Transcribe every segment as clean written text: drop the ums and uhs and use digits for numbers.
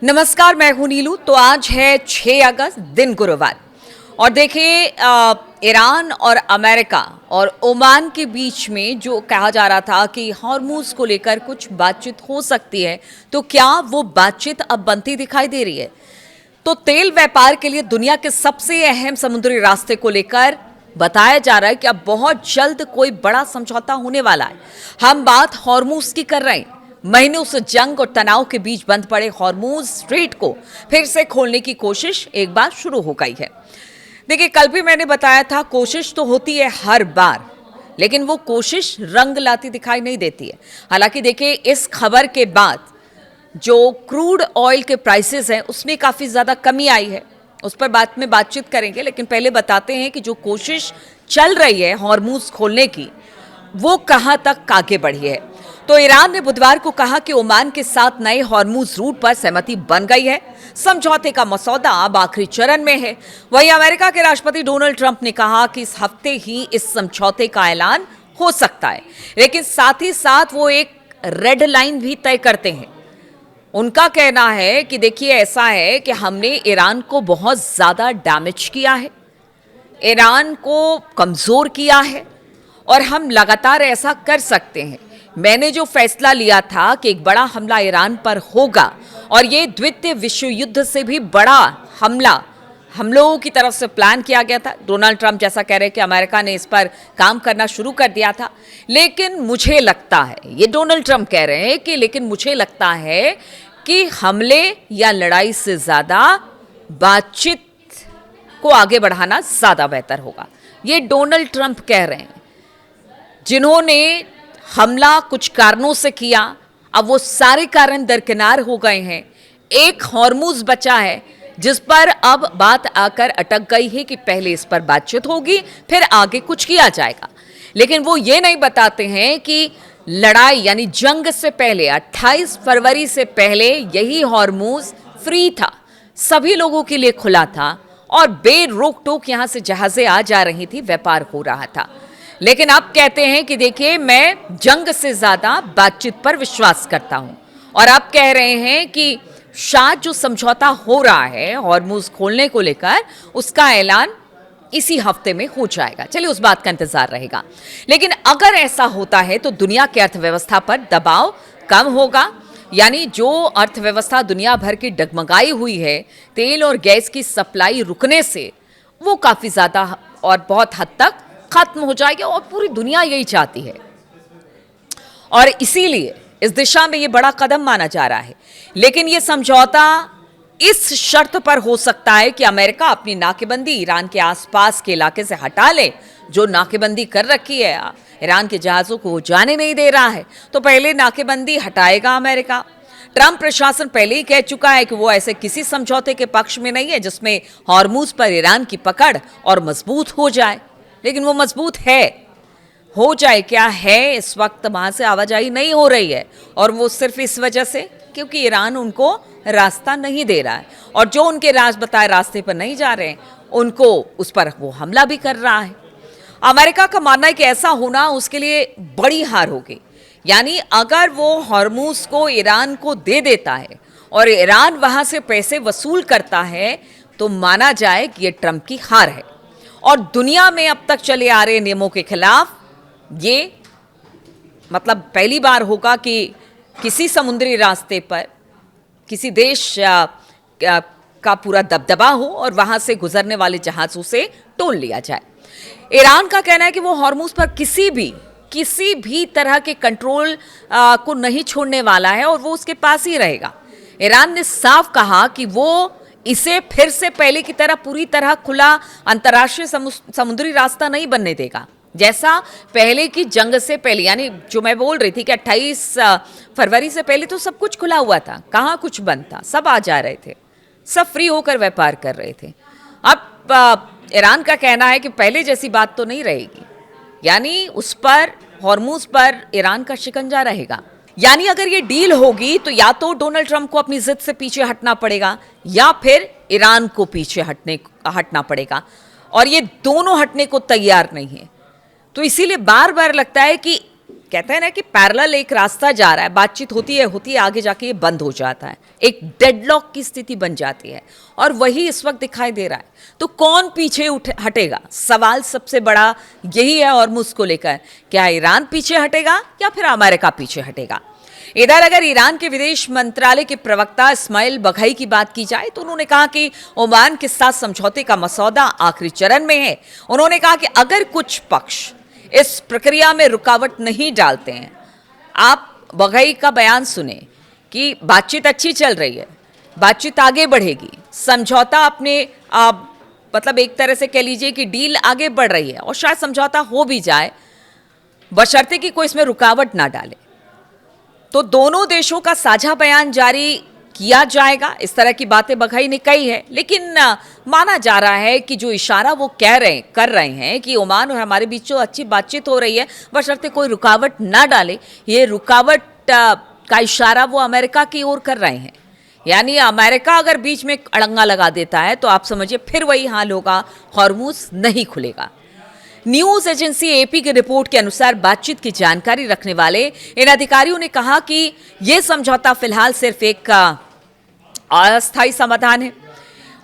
नमस्कार, मैं हूं नीलू। तो आज है 6 अगस्त, दिन गुरुवार। और देखिए, ईरान और अमेरिका और ओमान के बीच में जो कहा जा रहा था कि हॉर्मूज को लेकर कुछ बातचीत हो सकती है, तो क्या वो बातचीत अब बनती दिखाई दे रही है? तो तेल व्यापार के लिए दुनिया के सबसे अहम समुद्री रास्ते को लेकर बताया जा रहा है कि अब बहुत जल्द कोई बड़ा समझौता होने वाला है। हम बात हॉर्मूज की कर रहे हैं। महीनों से जंग और तनाव के बीच बंद पड़े हॉर्मूज स्ट्रेट को फिर से खोलने की कोशिश एक बार शुरू हो गई है। देखिए, कल भी मैंने बताया था, कोशिश तो होती है हर बार, लेकिन वो कोशिश रंग लाती दिखाई नहीं देती है। हालांकि देखिए, इस खबर के बाद जो क्रूड ऑयल के प्राइसेस हैं उसमें काफ़ी ज़्यादा कमी आई है। उस पर बातचीत करेंगे, लेकिन पहले बताते हैं कि जो कोशिश चल रही है हॉर्मूज खोलने की, वो कहाँ तक आगे बढ़ी है। तो ईरान ने बुधवार को कहा कि ओमान के साथ नए हॉर्मूज रूट पर सहमति बन गई है। समझौते का मसौदा अब आखिरी चरण में है। वहीं अमेरिका के राष्ट्रपति डोनाल्ड ट्रंप ने कहा कि इस हफ्ते ही इस समझौते का ऐलान हो सकता है, लेकिन साथ ही साथ वो एक रेड लाइन भी तय करते हैं। उनका कहना है कि देखिए, ऐसा है कि हमने ईरान को बहुत ज्यादा डैमेज किया है, ईरान को कमजोर किया है, और हम लगातार ऐसा कर सकते हैं। मैंने जो फैसला लिया था कि एक बड़ा हमला ईरान पर होगा, और ये द्वितीय विश्व युद्ध से भी बड़ा हमला हम लोगों की तरफ से प्लान किया गया था। डोनाल्ड ट्रंप जैसा कह रहे हैं कि अमेरिका ने इस पर काम करना शुरू कर दिया था, लेकिन मुझे लगता है, ये डोनाल्ड ट्रंप कह रहे हैं कि लेकिन मुझे लगता है कि हमले या लड़ाई से ज्यादा बातचीत को आगे बढ़ाना ज्यादा बेहतर होगा। ये डोनाल्ड ट्रंप कह रहे हैं, जिन्होंने हमला कुछ कारणों से किया। अब वो सारे कारण दरकिनार हो गए हैं। एक हॉर्मूज बचा है जिस पर अब बात आकर अटक गई है कि पहले इस पर बातचीत होगी, फिर आगे कुछ किया जाएगा। लेकिन वो ये नहीं बताते हैं कि लड़ाई यानी जंग से पहले 28 फरवरी से पहले यही हॉर्मूज फ्री था, सभी लोगों के लिए खुला था, और बेरोक टोक यहां से जहाजें आ जा रही थी, व्यापार हो रहा था। लेकिन अब कहते हैं कि देखिए, मैं जंग से ज्यादा बातचीत पर विश्वास करता हूं, और अब कह रहे हैं कि शायद जो समझौता हो रहा है हॉर्मूज खोलने को लेकर, उसका ऐलान इसी हफ्ते में हो जाएगा। चलिए, उस बात का इंतजार रहेगा। लेकिन अगर ऐसा होता है तो दुनिया की अर्थव्यवस्था पर दबाव कम होगा। यानी जो अर्थव्यवस्था दुनिया भर की डगमगाई हुई है तेल और गैस की सप्लाई रुकने से, वो काफी ज्यादा और बहुत हद तक खत्म हो जाएगी, और पूरी दुनिया यही चाहती है। और इसीलिए इस दिशा में ये बड़ा कदम माना जा रहा है। लेकिन ये समझौता इस शर्त पर हो सकता है कि अमेरिका अपनी नाकेबंदी ईरान के आसपास के इलाके से हटा ले। जो नाकेबंदी कर रखी है, ईरान के जहाजों को जाने नहीं दे रहा है, तो पहले नाकेबंदी हटाएगा अमेरिका। ट्रंप प्रशासन पहले ही कह चुका है कि वो ऐसे किसी समझौते के पक्ष में नहीं है जिसमें हॉर्मूज पर ईरान की पकड़ और मजबूत हो जाए। लेकिन वो मजबूत हो जाए क्या है, इस वक्त वहां से आवाजाही नहीं हो रही है, और वो सिर्फ इस वजह से क्योंकि ईरान उनको रास्ता नहीं दे रहा है, और जो उनके बताए रास्ते पर नहीं जा रहे हैं, उनको उस पर वो हमला भी कर रहा है। अमेरिका का मानना है कि ऐसा होना उसके लिए बड़ी हार होगी। यानी अगर वो हॉर्मूज को ईरान को दे देता है और ईरान वहां से पैसे वसूल करता है, तो माना जाए कि ये ट्रंप की हार है। और दुनिया में अब तक चले आ रहे नियमों के खिलाफ ये मतलब पहली बार होगा कि किसी समुद्री रास्ते पर किसी देश का पूरा दबदबा हो और वहां से गुजरने वाले जहाजों से टोल लिया जाए। ईरान का कहना है कि वो हॉर्मूज पर किसी भी तरह के कंट्रोल को नहीं छोड़ने वाला है, और वो उसके पास ही रहेगा। ईरान ने साफ कहा कि वो इसे फिर से पहले की तरह पूरी तरह खुला अंतर्राष्ट्रीय समुद्री रास्ता नहीं बनने देगा, जैसा पहले की जंग से पहले। यानी जो मैं बोल रही थी कि 28 फरवरी से पहले तो सब कुछ खुला हुआ था, कहाँ कुछ बंद था, सब आ जा रहे थे, सब फ्री होकर व्यापार कर रहे थे। अब ईरान का कहना है कि पहले जैसी बात तो नहीं रहेगी, यानी उस पर हॉर्मूज पर ईरान का शिकंजा रहेगा। यानी अगर ये डील होगी तो या तो डोनाल्ड ट्रंप को अपनी जिद से पीछे हटना पड़ेगा, या फिर ईरान को पीछे हटना पड़ेगा, और ये दोनों हटने को तैयार नहीं है। तो इसीलिए बार बार लगता है कि कहते हैं ना कि पैरेलल एक रास्ता जा रहा है, बातचीत होती है आगे जाके ये बंद हो जाता है, एक डेडलॉक की स्थिति बन जाती है और वही इस वक्त दिखाई दे रहा है। तो कौन पीछे हटेगा, सवाल सबसे बड़ा यही है हॉर्मुज़ को लेकर। क्या ईरान पीछे हटेगा या फिर अमेरिका पीछे हटेगा? इधर अगर ईरान के विदेश मंत्रालय के प्रवक्ता इस्माइल बघई की बात की जाए तो उन्होंने कहा कि ओमान के साथ समझौते का मसौदा आखिरी चरण में है। उन्होंने कहा कि अगर कुछ पक्ष इस प्रक्रिया में रुकावट नहीं डालते हैं, आप बघई का बयान सुने कि बातचीत अच्छी चल रही है, बातचीत आगे बढ़ेगी, समझौता अपने मतलब एक तरह से कह लीजिए कि डील आगे बढ़ रही है और शायद समझौता हो भी जाए, बशर्ते कि कोई इसमें रुकावट ना डाले। तो दोनों देशों का साझा बयान जारी किया जाएगा, इस तरह की बातें बघई ने कही है। लेकिन माना जा रहा है कि जो इशारा वो कर रहे हैं कि ओमान और हमारे बीच जो अच्छी बातचीत हो रही है बशर्ते कोई रुकावट ना डाले, ये रुकावट का इशारा वो अमेरिका की ओर कर रहे हैं। यानी अमेरिका अगर बीच में अड़ंगा लगा देता है तो आप समझिए फिर वही हाल होगा, हॉर्मुज़ नहीं खुलेगा। न्यूज एजेंसी एपी की रिपोर्ट के अनुसार बातचीत की जानकारी रखने वाले इन अधिकारियों ने कहा कि यह समझौता फिलहाल सिर्फ एक अस्थायी समाधान है।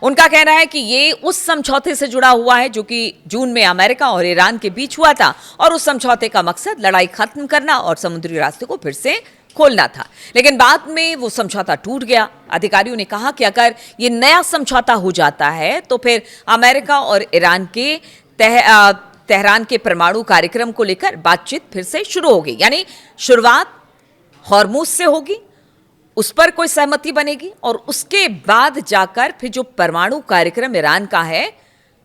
उनका कहना है कि ये उस समझौते से जुड़ा हुआ है जो कि जून में अमेरिका और ईरान के बीच हुआ था और उस समझौते का मकसद लड़ाई खत्म करना और समुद्री रास्ते को फिर से खोलना था। लेकिन बाद में वो समझौता टूट गया। अधिकारियों ने कहा कि अगर ये नया समझौता हो जाता है तो फिर अमेरिका और ईरान के तेहरान के परमाणु कार्यक्रम को लेकर बातचीत फिर से शुरू होगी। यानी शुरुआत हॉर्मुज़ से होगी, उस पर कोई सहमति बनेगी और उसके बाद जाकर फिर जो परमाणु कार्यक्रम ईरान का है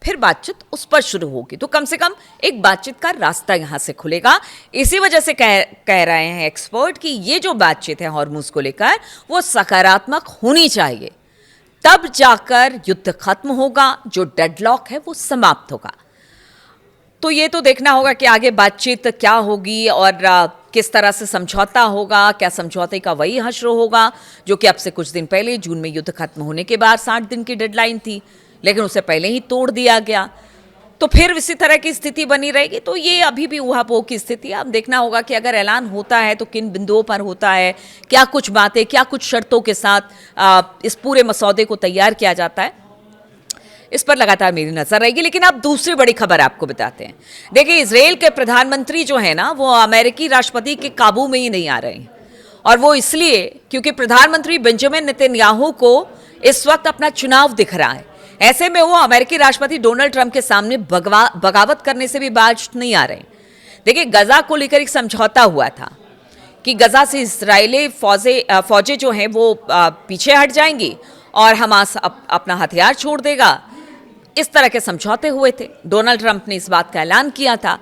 फिर बातचीत उस पर शुरू होगी। तो कम से कम एक बातचीत का रास्ता यहां से खुलेगा। इसी वजह से कह रहे हैं एक्सपर्ट कि ये जो बातचीत है हॉर्मुज़ को लेकर वो सकारात्मक होनी चाहिए, तब जाकर युद्ध खत्म होगा, जो डेडलॉक है वो समाप्त होगा। तो ये तो देखना होगा कि आगे बातचीत क्या होगी और किस तरह से समझौता होगा। क्या समझौते का वही हश्र होगा जो कि अब से कुछ दिन पहले जून में युद्ध खत्म होने के बाद 60 दिन की डेडलाइन थी, लेकिन उसे पहले ही तोड़ दिया गया। तो फिर इसी तरह की स्थिति बनी रहेगी। तो ये अभी भी ऊहापोह की स्थिति है। अब देखना होगा कि अगर ऐलान होता है तो किन बिंदुओं पर होता है, क्या कुछ बातें, क्या कुछ शर्तों के साथ इस पूरे मसौदे को तैयार किया जाता है, इस पर लगातार मेरी नजर रहेगी। लेकिन अब दूसरी बड़ी खबर आपको बताते हैं। देखिए, इजराइल के प्रधानमंत्री जो है ना, वो अमेरिकी राष्ट्रपति के काबू में ही नहीं आ रहे हैं। और वो इसलिए क्योंकि प्रधानमंत्री बेंजामिन नेतन्याहू को इस वक्त अपना चुनाव दिख रहा है। ऐसे में वो अमेरिकी राष्ट्रपति डोनाल्ड ट्रंप के सामने बगावत करने से भी बाज नहीं आ रहे। देखिए, गजा को लेकर एक समझौता हुआ था कि गजा से इजरायली फौजें जो हैं वो पीछे हट जाएंगी और हमास अपना हथियार छोड़ देगा। इस तरह के समझौते हुए थे। डोनाल्ड ट्रंप ने इस बात का ऐलान किया था।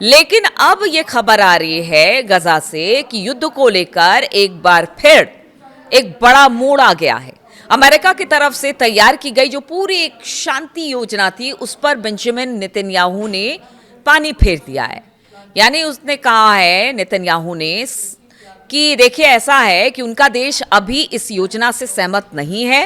लेकिन अब यह खबर आ रही है गजा से कि युद्ध को लेकर एक बार फिर एक बड़ा मोड़ आ गया है। अमेरिका की तरफ से तैयार की गई जो पूरी एक शांति योजना थी, उस पर बेंजामिन नेतन्याहू ने पानी फेर दिया है। यानी उसने कहा है, नेतन्याहू ने, कि देखिए ऐसा है कि उनका देश अभी इस योजना से सहमत नहीं है।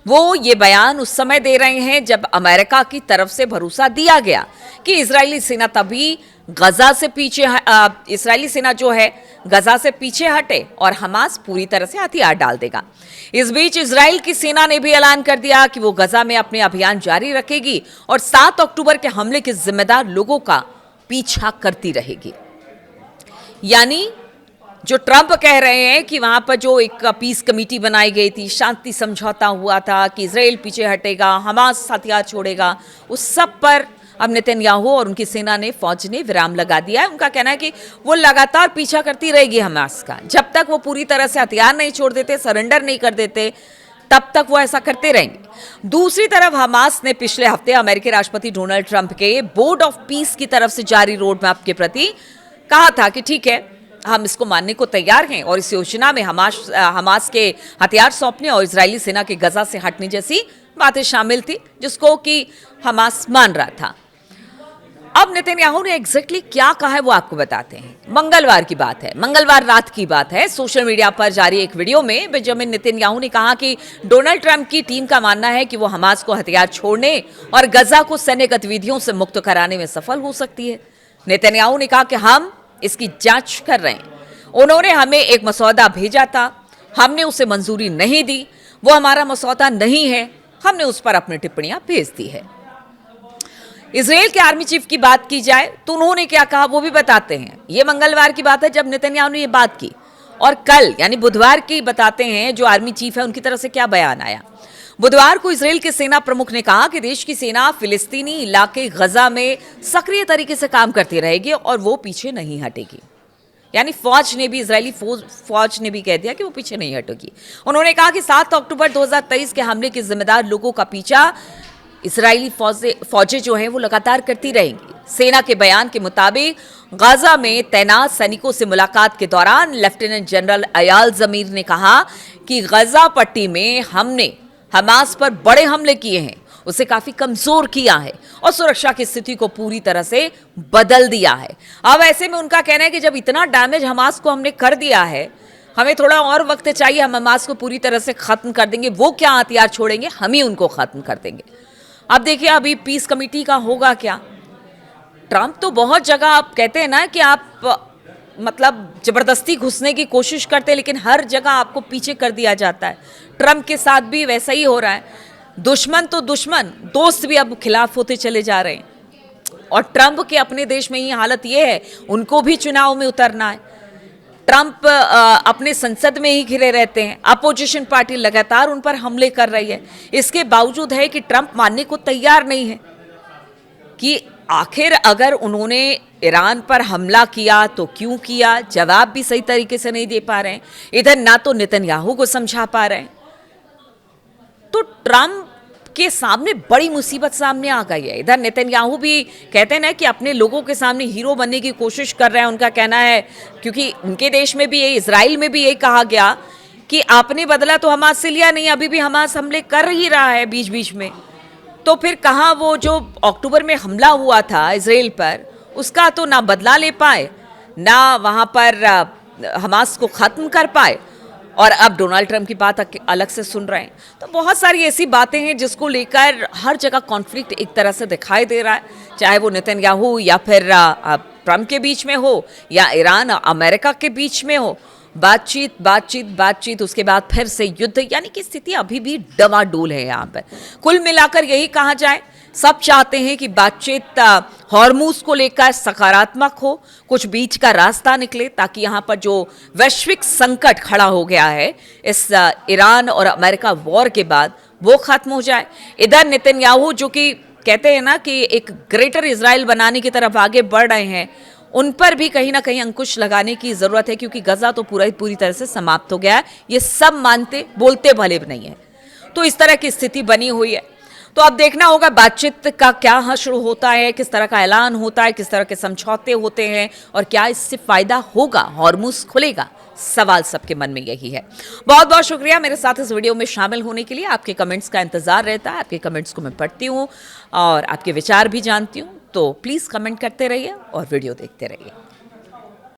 वो ये बयान उस समय दे रहे हैं जब अमेरिका की तरफ से भरोसा दिया गया कि इजरायली सेना तभी गजा से पीछे इजरायली सेना जो है गजा से पीछे हटे और हमास पूरी तरह से हथियार डाल देगा। इस बीच इजराइल की सेना ने भी ऐलान कर दिया कि वो गजा में अपने अभियान जारी रखेगी और 7 अक्टूबर के हमले के जिम्मेदार लोगों का पीछा करती रहेगी। यानी जो ट्रंप कह रहे हैं कि वहां पर जो एक पीस कमेटी बनाई गई थी, शांति समझौता हुआ था कि इजराइल पीछे हटेगा, हमास हथियार छोड़ेगा, उस सब पर अब नेतन्याहू और उनकी सेना ने, फौज ने विराम लगा दिया है। उनका कहना है कि वो लगातार पीछा करती रहेगी हमास का, जब तक वो पूरी तरह से हथियार नहीं छोड़ देते, सरेंडर नहीं कर देते, तब तक वो ऐसा करते रहेंगे। दूसरी तरफ हमास ने पिछले हफ्ते अमेरिकी राष्ट्रपति डोनाल्ड ट्रंप के बोर्ड ऑफ पीस की तरफ से जारी रोड मैप के प्रति कहा था कि ठीक है, हम इसको मानने को तैयार हैं और इस योजना में हमास के हथियार सौंपने और इजरायली सेना के गजा से हटने जैसी बातें शामिल थी, जिसको कि हमास मान रहा था। अब नेतन्याहू ने एग्जैक्टली क्या कहा है वो आपको बताते हैं। मंगलवार की बात है, मंगलवार रात की बात है। सोशल मीडिया पर जारी एक वीडियो में बेंजामिन नेतन्याहू ने कहा कि डोनाल्ड ट्रंप की टीम का मानना है कि वो हमास को हथियार छोड़ने और गजा को सैन्य गतिविधियों से मुक्त कराने में सफल हो सकती है। नेतन्याहू ने कहा कि हम इसकी जांच कर रहे हैं। उन्होंने हमें एक मसौदा भेजा था, हमने उसे मंजूरी नहीं दी, वो हमारा मसौदा नहीं है, हमने उस पर अपनी टिप्पणियां भेज दी है। इजराइल के आर्मी चीफ की बात की जाए तो उन्होंने क्या कहा वो भी बताते हैं। ये मंगलवार की बात है जब नेतन्याहू ने ये बात की, और कल यानी बुधवार की बताते हैं जो आर्मी चीफ है उनकी तरफ से क्या बयान आया। बुधवार को इजराइल के सेना प्रमुख ने कहा कि देश की सेना फिलिस्तीनी इलाके गजा में सक्रिय तरीके से काम करती रहेगी और वो पीछे नहीं हटेगी। यानी फौज ने भी, इजरायली फौज ने भी कह दिया कि वो पीछे नहीं हटेगी। उन्होंने कहा कि 7 अक्टूबर 2023 के हमले के जिम्मेदार लोगों का पीछा इजरायली फौजें जो हैं वो लगातार करती रहेंगी। सेना के बयान के मुताबिक गाजा में तैनात सैनिकों से मुलाकात के दौरान लेफ्टिनेंट जनरल अयाल जमीर ने कहा कि गजा पट्टी में हमने हमास पर बड़े हमले किए हैं, उसे काफी कमजोर किया है और सुरक्षा की स्थिति को पूरी तरह से बदल दिया है। अब ऐसे में उनका कहना है कि जब इतना डैमेज हमास को हमने कर दिया है, हमें थोड़ा और वक्त चाहिए, हम हमास को पूरी तरह से खत्म कर देंगे। वो क्या हथियार छोड़ेंगे, हम ही उनको खत्म कर देंगे। अब देखिए अभी पीस कमेटी का होगा क्या। ट्रंप तो बहुत जगह आप कहते हैं ना कि आप मतलब जबरदस्ती घुसने की कोशिश करते हैं, लेकिन हर जगह आपको पीछे कर दिया जाता है। ट्रंप के साथ भी वैसा ही हो रहा है। दुश्मन तो दुश्मन, दोस्त भी अब खिलाफ होते चले जा रहे हैं। और ट्रंप के अपने देश में ये हालत ये है, उनको भी चुनाव में उतरना है। ट्रंप अपने संसद में ही घिरे रहते हैं, अपोजिशन पार्टी लगातार उन पर हमले कर रही है। इसके बावजूद है कि ट्रंप मानने को तैयार नहीं है कि आखिर अगर उन्होंने ईरान पर हमला किया तो क्यों किया, जवाब भी सही तरीके से नहीं दे पा रहे हैं। इधर ना तो नेतन्याहू को समझा पा रहे हैं, तो ट्रंप के सामने बड़ी मुसीबत सामने आ गई है। इधर नेतन्याहू भी कहते हैं ना कि अपने लोगों के सामने हीरो बनने की कोशिश कर रहे हैं। उनका कहना है, क्योंकि उनके देश में भी ये, इजराइल में भी ये कहा गया कि आपने बदला तो हमास से लिया नहीं, अभी भी हमास हमले कर ही रहा है बीच बीच में। तो फिर कहाँ वो जो अक्टूबर में हमला हुआ था इजराइल पर, उसका तो ना बदला ले पाए, ना वहाँ पर हमास को ख़त्म कर पाए, और अब डोनाल्ड ट्रंप की बात अलग से सुन रहे हैं। तो बहुत सारी ऐसी बातें हैं जिसको लेकर हर जगह कॉन्फ्लिक्ट एक तरह से दिखाई दे रहा है, चाहे वो नेतन्याहू या फिर ट्रंप के बीच में हो या ईरान और अमेरिका के बीच में हो। बातचीत बातचीत बातचीत, उसके बाद फिर से युद्ध, यानी कि स्थिति अभी भी डवाडोल है यहाँ पर। कुल मिलाकर यही कहा जाए, सब चाहते हैं कि बातचीत हॉर्मूज को लेकर सकारात्मक हो, कुछ बीच का रास्ता निकले, ताकि यहाँ पर जो वैश्विक संकट खड़ा हो गया है इस ईरान और अमेरिका वॉर के बाद, वो खत्म हो जाए। इधर नेतन्याहू जो कि कहते हैं ना कि एक ग्रेटर इजराइल बनाने की तरफ आगे बढ़ रहे हैं, उन पर भी कहीं ना कहीं अंकुश लगाने की जरूरत है, क्योंकि गजा तो पूरी तरह से समाप्त हो गया है। ये सब मानते, बोलते भले भी नहीं है। तो इस तरह की स्थिति बनी हुई है। तो अब देखना होगा बातचीत का क्या हश्र होता है, किस तरह का ऐलान होता है, किस तरह के समझौते होते हैं, और क्या इससे फायदा होगा, हॉर्मूज खुलेगा। सवाल सबके मन में यही है। बहुत बहुत शुक्रिया मेरे साथ इस वीडियो में शामिल होने के लिए। आपके कमेंट्स का इंतजार रहता है, आपके कमेंट्स को मैं पढ़ती हूँ और आपके विचार भी जानती हूँ। तो प्लीज़ कमेंट करते रहिए और वीडियो देखते रहिए।